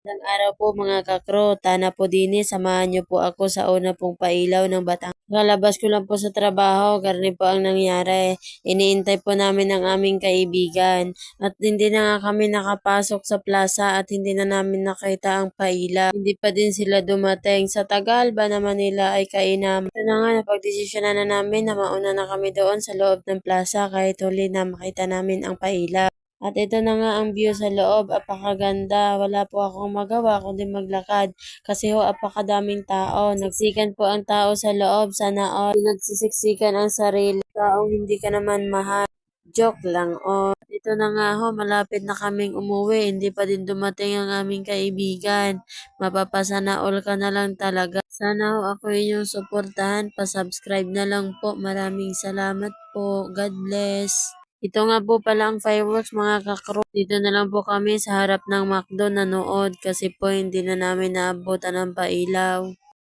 Magandang araw po mga kakro, tana po dini, samahan niyo po ako sa una pong pailaw ng Batangas. Kalabas ko lang po sa trabaho, garni po ang nangyari. Iniintay po namin ang aming kaibigan at hindi na nga kami nakapasok sa plaza at hindi na namin nakita ang pailaw. Hindi pa din sila dumating. Sa tagal ba naman nila ay kainam. Ito na nga, napagdesisyonan na namin na mauna na kami doon sa loob ng plaza kahit huli na makita namin ang pailaw. At ito na nga ang view sa loob, apakaganda. Wala po akong magawa kundi maglakad kasi ho apakadaming tao. Nagsikan po ang tao sa loob, sana all. Pinagsisiksikan ang sarili. Taong hindi ka naman mahal. Joke lang o. Ito na nga ho, malapit na kaming umuwi. Hindi pa din dumating ang aming kaibigan. Mapapasana all ka na lang talaga. Sana ho ako inyong suportahan. Pa-subscribe na lang po. Maraming salamat po. God bless. Ito nga po pala ang fireworks mga kakro. Dito na lang po kami sa harap ng McDo nanood kasi po hindi na namin naabutan ang pailaw.